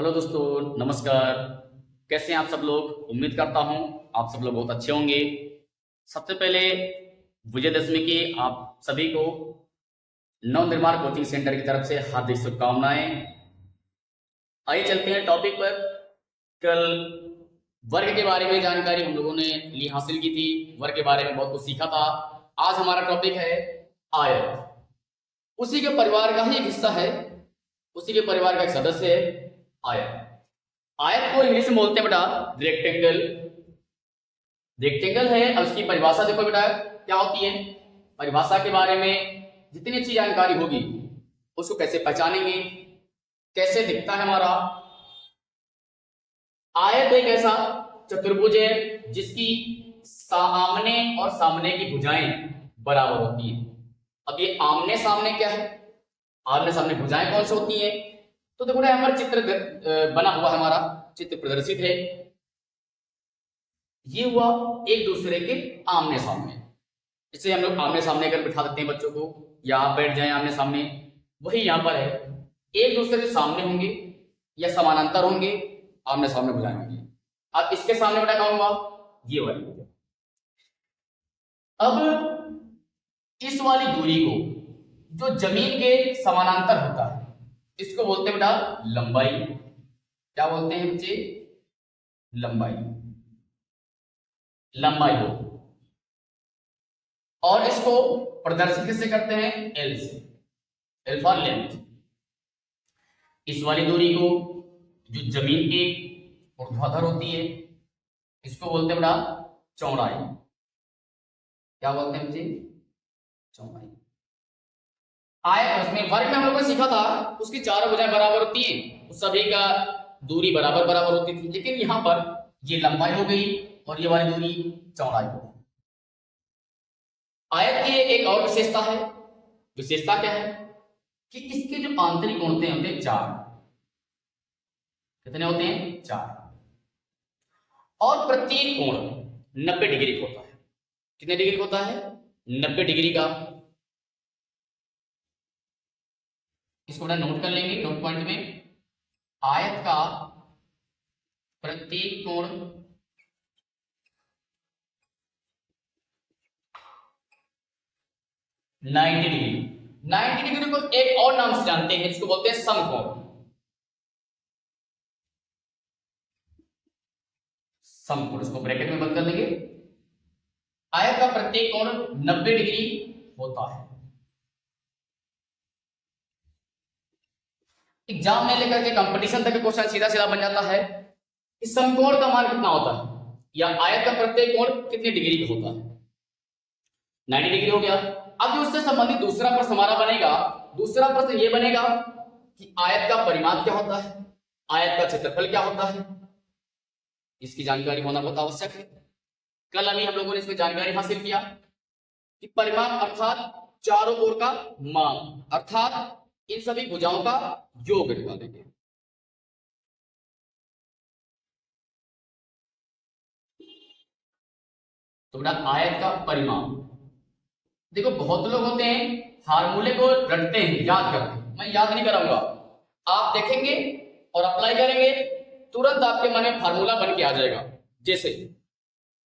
Hello दोस्तों, नमस्कार। कैसे हैं आप सब लोग? उम्मीद करता हूं आप सब लोग बहुत अच्छे होंगे। सबसे पहले विजयदशमी की आप सभी को नव निर्माण कोचिंग सेंटर की तरफ से हार्दिक शुभकामनाएं। आइए चलते हैं टॉपिक पर। कल वर्ग के बारे में जानकारी हम लोगों ने हासिल की थी, वर्ग के बारे में बहुत कुछ सीखा था। आज हमारा टॉपिक है आयत। उसी के परिवार का ही एक हिस्सा है, उसी के परिवार का एक सदस्य है आयत। आयत को इंग्लिश में बोलते हैं बेटा रेक्टेंगल। रेक्टेंगल है, अब इसकी परिभाषा देखो बेटा क्या होती है। परिभाषा के बारे में जितनी अच्छी जानकारी होगी उसको कैसे पहचानेंगे, कैसे दिखता है हमारा। आयत एक ऐसा चतुर्भुज है जिसकी आमने और सामने की भुजाएं बराबर होती है। अब ये आमने सामने क्या है, आमने सामने भुजाएं कौन सी होती है? तो देखो ना हमारा चित्र बना हुआ है, हमारा चित्र प्रदर्शित है। ये हुआ एक दूसरे के आमने सामने। इसे हम लोग आमने सामने कर बिठा देते हैं बच्चों को, या आप बैठ जाएं आमने सामने। वही यहां पर है, एक दूसरे के सामने होंगे या समानांतर होंगे, आमने सामने भुजाएं होंगी। अब इसके सामने बेटा क्या होगा, ये वाली। अब इस वाली दूरी को जो जमीन के समानांतर होता है इसको बोलते हैं बेटा लंबाई। क्या बोलते हैं बच्चे? लंबाई। लंबाई हो, और इसको प्रदर्शित किससे करते हैं? एल से, एल फॉर लेंथ। इस वाली दूरी को जो जमीन के ऊर्ध्वाधर होती है इसको बोलते हैं बेटा चौड़ाई। क्या बोलते हैं बच्चे? चौड़ाई। आयत उसमें वर्ग में हम लोगों ने सीखा था उसकी चारों भुजाएं बराबर होती हैं, उस सभी का दूरी बराबर बराबर होती थी। लेकिन यहां पर ये लंबाई हो गई और ये वाली दूरी चौड़ाई हो गई। आयत की एक और विशेषता है। विशेषता क्या है कि इसके जो आंतरिक कोण होते हैं चार। कितने होते हैं? चार। और प्रत्येक कोण 90 डिग्री का होता है। कितने डिग्री का होता है? 90 डिग्री का। इसको नोट कर लेंगे नोट पॉइंट में। आयत का प्रत्येक कोण 90 डिग्री। 90 डिग्री को एक और नाम से जानते हैं, इसको बोलते हैं समकोण। समकोण, इसको ब्रैकेट में बंद कर लेंगे। आयत का प्रत्येक कोण 90 डिग्री होता है। एग्जाम में लेकर के कंपटीशन तक क्वेश्चन सीधा सीधा बन जाता है इस समकोण का मान कितना होता है, या आयत का प्रत्येक कोण कितनी डिग्री का होता है। 90 डिग्री हो गया। अब जो उससे संबंधित दूसरा प्रश्न हमारा बनेगा, दूसरा प्रश्न ये बनेगा कि आयत का परिमाप क्या होता है, आयत का क्षेत्रफल क्या होता है। इसकी जानकारी होना बहुत आवश्यक है। कल अभी हम लोगों ने इसमें जानकारी हासिल किया कि परिमाप अर्थात चारों ओर का माप, अर्थात इन सभी भुजाओं का योग निकालेंगे। तो बेटा आयत का परिमाप देखो, बहुत लोग होते हैं फार्मूले को रटते हैं, याद करते हैं। मैं याद नहीं कराऊंगा, आप देखेंगे और अप्लाई करेंगे, तुरंत आपके मन में फार्मूला बन के आ जाएगा। जैसे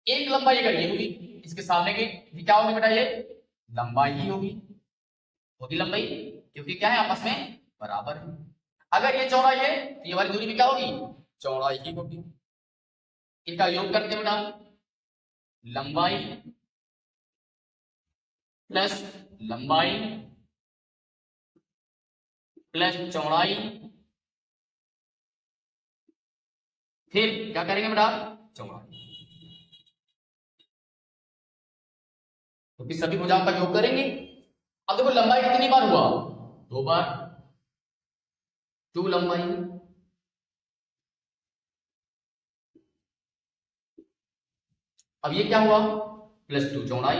एक लंबाई अगर ये हुई, इसके सामने की क्या होगी बेटा? ये लंबाई ही होगी लंबाई, क्योंकि क्या है आपस में बराबर है। अगर ये चौड़ाई है तो ये वाली दूरी भी क्या होगी? चौड़ाई ही होगी। इनका योग करते हैं बेटा लंबाई प्लस लंबाई प्लस चौड़ाई, फिर क्या करेंगे बेटा? चौड़ाई। तो फिर सभी भुजाओं का योग करेंगे। अब देखो लंबाई कितनी बार हुआ? 2 बार, 2 लंबाई। अब ये क्या हुआ? +2 चौड़ाई।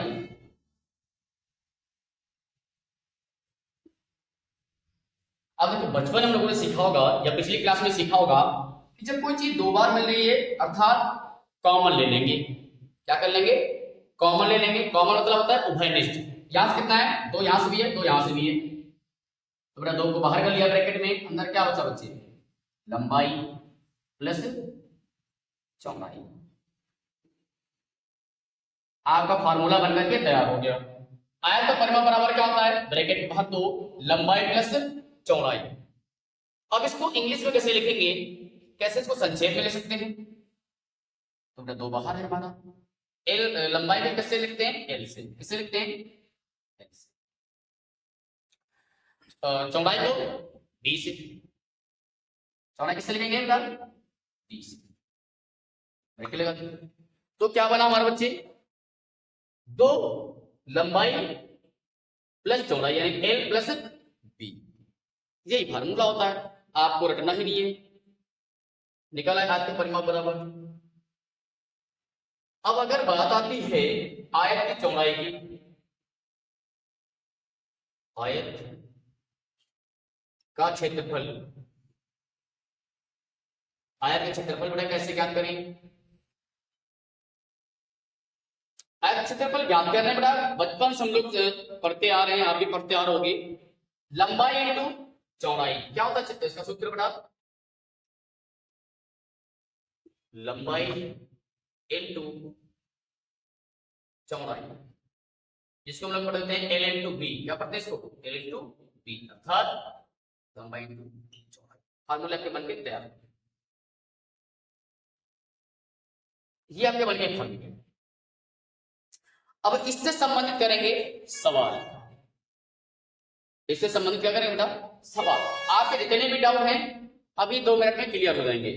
अब देखो बचपन हम लोगों ने सीखा होगा या पिछली क्लास में सीखा होगा कि जब कोई चीज 2 बार मिल रही है अर्थात कॉमन ले लेंगे। क्या कर लेंगे? कॉमन ले लेंगे। कॉमन मतलब होता है उभयनिष्ठ। यहां से कितना है? 2 यहां से भी है, 2 यहां से भी है। तो बेटा 2 को बाहर कर लिया ब्रैकेट में, अंदर क्या बचा बच्चे? लंबाई प्लस चौड़ाई। आपका फार्मूला बनकर के तैयार हो गया। आयत का परिमाप बराबर क्या होता है, ब्रैकेट के बाहर तो लंबाई प्लस चौड़ाई। अब इसको इंग्लिश में कैसे लिखेंगे, कैसे इसको संक्षेप में ले सकते हैं, तो बेटा दो बाहर है हमारा, एल लंबाई में कैसे लिखते हैं, एल से। किससे लिखते हैं, एल से। चौड़ाई को बी से। चौड़ाई किससे लिखेंगे बेटा, बी से। ब्रैकेट लगा दो। तो क्या बना हमारे बच्चे, दो लंबाई प्लस चौड़ाई यानी एल प्लस बी। यही फार्मूला होता है, आपको रटना ही नहीं है। निकाला है आयत के परिमाप बराबर। अब अगर बात आती है आयत की चौड़ाई की, आयत का क्षेत्रफल, आयत का क्षेत्रफल बेटा कैसे ज्ञात करें, आयत क्षेत्रफल ज्ञात करने बेटा बचपन से हम लोग पढ़ते आ रहे हैं, आप भी पढ़ते आ रहे होगे। लंबाई इंटू चौड़ाई क्या होता है इसका सूत्र बेटा, लंबाई इंटू चौड़ाई, जिसको हम लोग पढ़ते हैं एल इंटू बी। क्या पढ़ते हैं इसको, एल इंटू बी, अर्थात लंबाई इंटू चौड़ाई। फार्मूला आपके बन के तैयार, ये आपके बन के फार्मूले। अब इससे संबंधित करेंगे सवाल, इससे संबंधित क्या करेंगे बेटा, सवाल। आपके जितने भी डाउट हैं अभी 2 मिनट में क्लियर हो जाएंगे।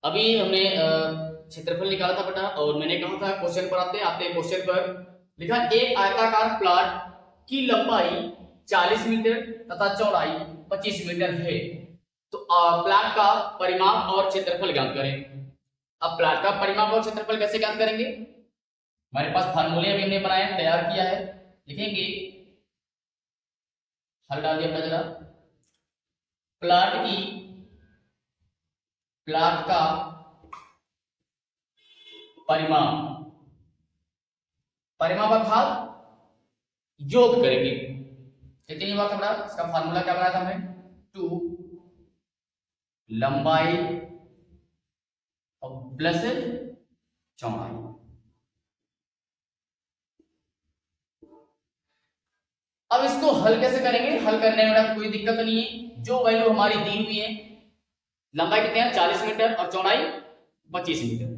अभी हमने क्षेत्रफल निकाला था बेटा, और मैंने कहा था क्वेश्चन पर आते हैं क्वेश्चन पर लिखा एक आयताकार प्लॉट की लंबाई 40 मीटर तथा चौड़ाई 25 मीटर है, तो प्लॉट का परिमाप और क्षेत्रफल ज्ञात करें। अब प्लॉट का परिमाप और क्षेत्रफल कैसे ज्ञात करेंगे, हमारे पास फार्मूले अभी हमने बनाए तैयार किया है, लिखेंगे, हल डाल दिया जरा। प्लॉट का परिमाप अर्थात योग करेंगे। इतनी बात हमारा, इसका फार्मूला क्या बनाया था हमने, 2 लंबाई और प्लस चौड़ाई। अब इसको हल कैसे करेंगे, हल करने में कोई दिक्कत नहीं है। जो वैल्यू हमारी दी हुई है, लंबाई कितने हैं 40 मीटर और चौड़ाई 25 मीटर,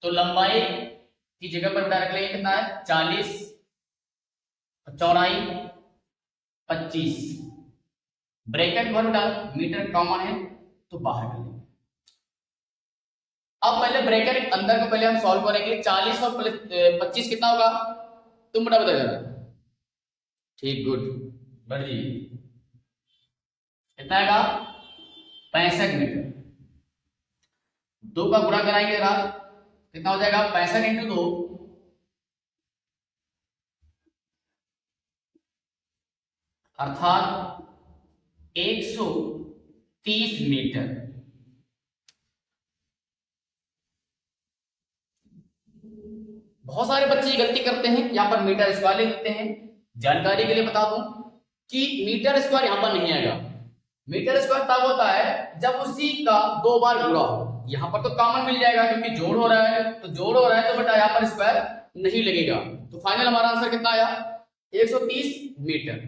तो लंबाई की जगह पर रख लेंगे कितना है 40, चौड़ाई 25, ब्रैकेट भर डाल, मीटर कॉमन है तो बाहर कर लेंगे। अब पहले ब्रैकेट अंदर को पहले हम सॉल्व करेंगे। 40 और 25 कितना होगा, तुम बता जरा, ठीक, गुड, बढ़ जी, कितना आएगा 65 मीटर। 2 का गुणा कराएंगे जरा, कितना हो जाएगा 65 इंटू 2, अर्थात 130 मीटर। बहुत सारे बच्चे गलती करते हैं, यहां पर मीटर स्क्वायर ले लेते हैं। जानकारी के लिए बता दूं कि मीटर स्क्वायर यहां पर नहीं आएगा। मीटर स्क्वायर तब होता है जब उसी का 2 बार गुणा हो। यहां पर तो कॉमन मिल जाएगा क्योंकि जोड़ हो रहा है, तो जोड़ हो रहा है तो बेटा यहां पर स्क्वायर नहीं लगेगा। तो फाइनल हमारा आंसर कितना आया 130 मीटर।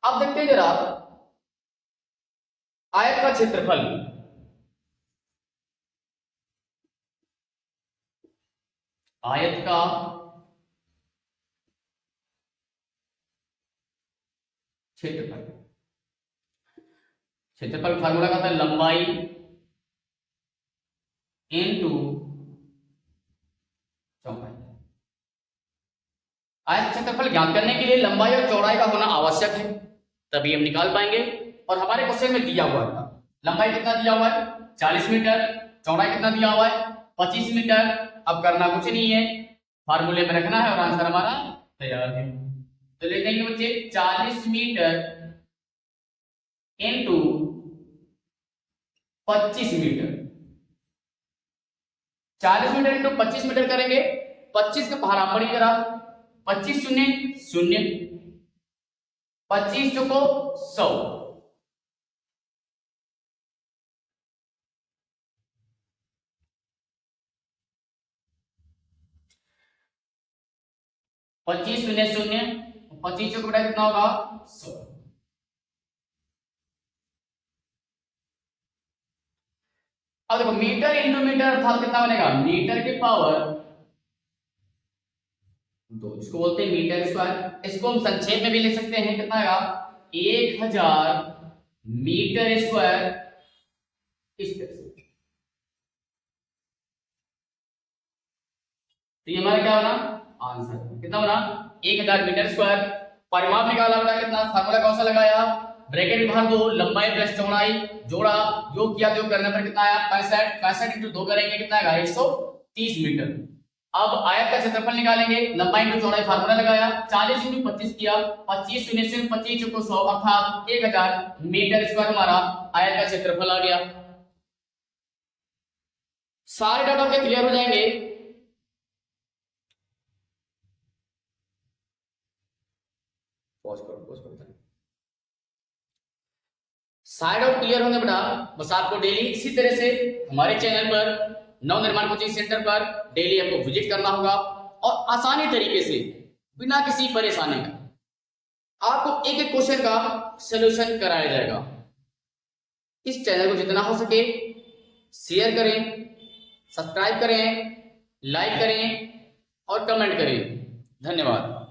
अब देखते हैं जरा आयत का क्षेत्रफल। आयत का क्षेत्रफल, क्षेत्रफल फार्मूला का था लंबाई इनटू चौड़ाई। आयत क्षेत्रफल ज्ञात करने के लिए लंबाई और चौड़ाई का होना आवश्यक है, तभी हम निकाल पाएंगे। और हमारे क्वेश्चन में दिया हुआ था लंबाई कितना दिया हुआ है 40 मीटर, चौड़ाई कितना दिया हुआ है 25 मीटर। अब करना कुछ नहीं है, फार्मूले में रखना है और आंसर हमारा तैयार है। तो ले देंगे बच्चे 40 metre into 25 metre. 40 metre into 25 metre करेंगे, 25 का बाहर आप पढ़िए जरा, 25 शून्य शून्य, 25 चौको 100, 25 शून्य शून्य, 25 चौक बेटा कितना होगा 100। अब देखो मीटर इंटू मीटर अर्थात कितना बनेगा मीटर की पावर 2, इसको बोलते हैं मीटर स्क्वायर। इसको हम संक्षेप में भी लिख सकते हैं कितना आएगा 1000 मीटर स्क्वायर, इस तरह से। तो ये हमारा क्या बना आंसर, कितना बना 1000 मीटर स्क्वायर। परिमाप निकाला बेटा कितना, फार्मूला कौन सा लगाया, ब्रैकेट में भर दो, लंबाई प्लस चौड़ाई जोड़ा, योग किया, योग करने पर कितना आया 65, 65 इंटू 2 करेंगे कितना आएगा 130 मीटर। अब आयत का क्षेत्रफल निकालेंगे, लंबाई इंटू चौड़ाई फार्मूला लगाया, 40 इंटू 25 किया, 25 शून्य से 25 चौको 100 अर्थात 1000 मीटर स्क्वायर हमारा आयत का क्षेत्रफल आ गया। सारे डाटा के क्लियर हो जाएंगे। पॉज करो। साइड आउट क्लियर होंगे बेटा, बस आपको डेली इसी तरह से हमारे चैनल पर नव निर्माण कोचिंग सेंटर पर डेली आपको विजिट करना होगा और आसानी तरीके से बिना किसी परेशानी का आपको एक एक क्वेश्चन का सलूशन कराया जाएगा। इस चैनल को जितना हो सके शेयर करें, सब्सक्राइब करें, लाइक करें और कमेंट करें। धन्यवाद।